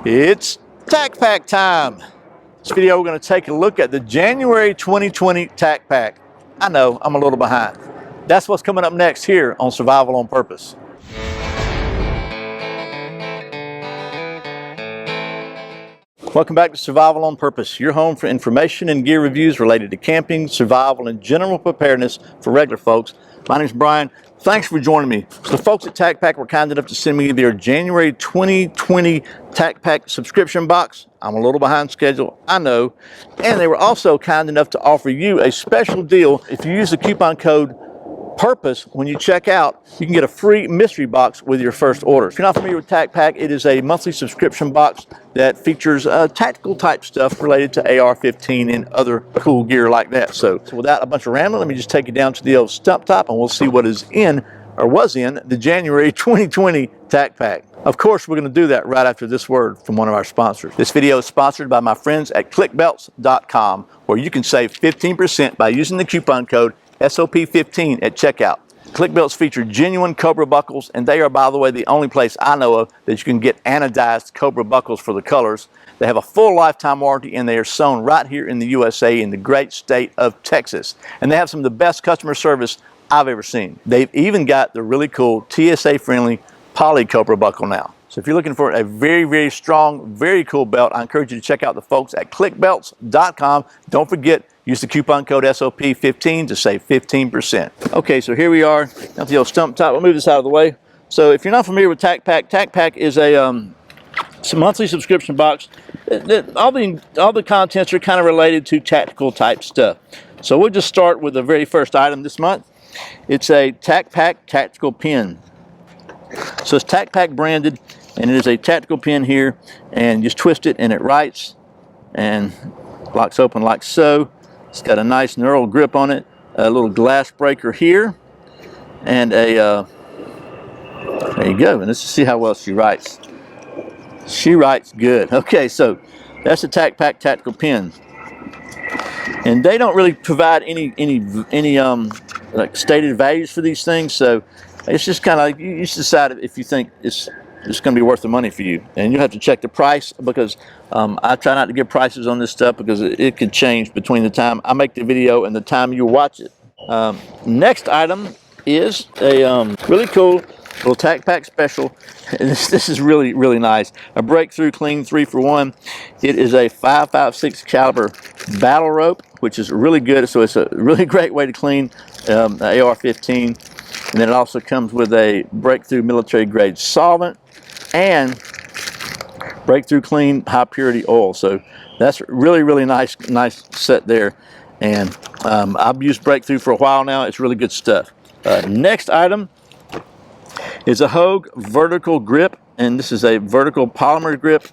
It's TacPack time. This video we're going to take a look at the January 2020 TacPack. I know, I'm a little behind. That's what's coming up next here on Survival on Purpose. Welcome back to Survival on Purpose, your home for information and gear reviews related to camping, survival, and general preparedness for regular folks. My name is Brian. Thanks for joining me. So the folks at TacPack were kind enough to send me their January 2020 TacPack subscription box. I'm a little behind schedule, I know. And they were also kind enough to offer you a special deal. If you use the coupon code PURPOSE when you check out, you can get a free mystery box with your first order. If you're not familiar with TacPack, it is a monthly subscription box that features tactical type stuff related to AR-15 and other cool gear like that. So without a bunch of rambling, let me just take you down to the old stump top and we'll see what is in, or was in, the January 2020 TacPack. Of course, we're going to do that right after this word from one of our sponsors. This video is sponsored by my friends at clickbelts.com, where you can save 15% by using the coupon code SOP15 at checkout. ClickBelts feature genuine Cobra buckles, and they are, by the way, the only place I know of that you can get anodized Cobra buckles for the colors. They have a full lifetime warranty, and they are sewn right here in the USA in the great state of Texas. And they have some of the best customer service I've ever seen. They've even got the really cool TSA-friendly poly Cobra buckle now. So if you're looking for a very, very strong, very cool belt, I encourage you to check out the folks at clickbelts.com. Don't forget, use the coupon code SOP15 to save 15%. Okay, so here we are at the old stump top. We'll move this out of the way. So if you're not familiar with TacPack, TacPack is a monthly subscription box. All the contents are kind of related to tactical type stuff. So we'll just start with the very first item this month. It's a TacPack tactical pin. So it's TacPack branded, and it is a tactical pin here, and just twist it and it writes and locks open like so. It's got a nice knurled grip on it, a little glass breaker here, and a there you go. And let's see how well she writes. She writes good. Okay, so that's the TacPack tactical pin, and they don't really provide any like stated values for these things, so it's just kind of like you just decide if you think it's going to be worth the money for you, and you have to check the price, because I try not to give prices on this stuff because it could change between the time I make the video and the time you watch it. Next item is a really cool little TacPack special. This is really, really nice. A breakthrough clean 3-for-1. It is a 5.56 caliber battle rope, which is really good. So it's a really great way to clean AR-15. And then it also comes with a breakthrough military grade solvent and breakthrough clean high purity oil. So that's really, really nice set there. And I've used breakthrough for a while now. It's really good stuff. Next item is a Hogue vertical grip, and this is a vertical polymer grip,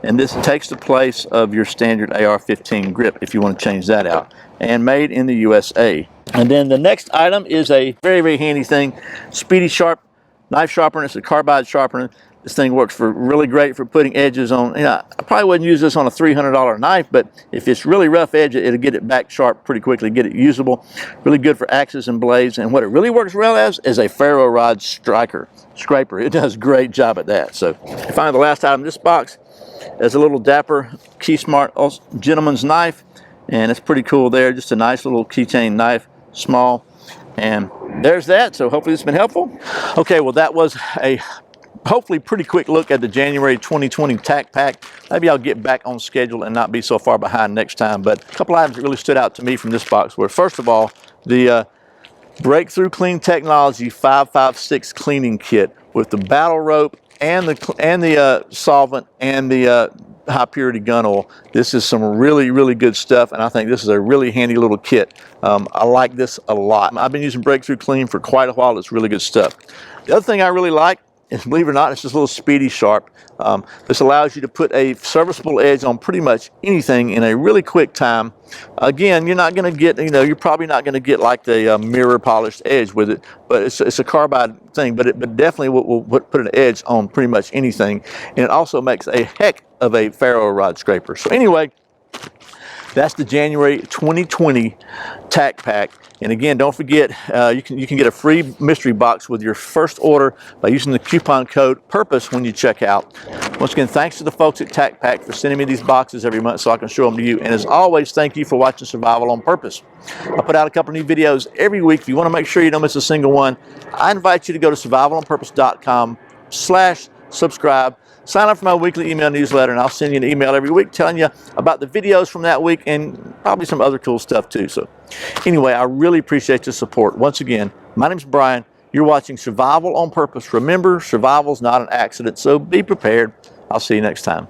and this takes the place of your standard AR-15 grip if you want to change that out, and made in the USA. And then the next item is a very, very handy thing, Speedy Sharp knife sharpener. It's a carbide sharpener. This thing works really great for putting edges on. You know, I probably wouldn't use this on a $300 knife, but if it's really rough edge, it'll get it back sharp pretty quickly, get it usable. Really good for axes and blades. And what it really works well as is a ferro rod scraper. It does a great job at that. So finally, the last item in this box is a little dapper Key Smart gentleman's knife, and it's pretty cool there. Just a nice little keychain knife, small. And there's that. So hopefully it's been helpful. Okay, well, that was a hopefully pretty quick look at the January 2020 TacPack. Maybe I'll get back on schedule and not be so far behind next time. But a couple items that really stood out to me from this box were, first of all, the Breakthrough Clean Technology 5.56 cleaning kit with the battle rope and the solvent and the high purity gun oil. This is some really, really good stuff, and I think this is a really handy little kit. I like this a lot. I've been using Breakthrough Clean for quite a while. It's really good stuff. The other thing I really like, and believe it or not, it's just a little Speedy Sharp. This allows you to put a serviceable edge on pretty much anything in a really quick time. Again, you're not going to get, you're probably not going to get like the mirror polished edge with it, but it's a carbide thing, but it definitely will put an edge on pretty much anything. And it also makes a heck of a ferro rod scraper. So anyway, that's the January 2020 TacPack. And again, don't forget, you can get a free mystery box with your first order by using the coupon code PURPOSE when you check out. Once again, thanks to the folks at TacPack for sending me these boxes every month so I can show them to you. And as always, thank you for watching Survival on Purpose. I put out a couple new videos every week. If you want to make sure you don't miss a single one, I invite you to go to survivalonpurpose.com/subscribe. Sign up for my weekly email newsletter, and I'll send you an email every week telling you about the videos from that week and probably some other cool stuff too. So anyway, I really appreciate your support. Once again, my name's Brian. You're watching Survival on Purpose. Remember, survival's not an accident, so be prepared. I'll see you next time.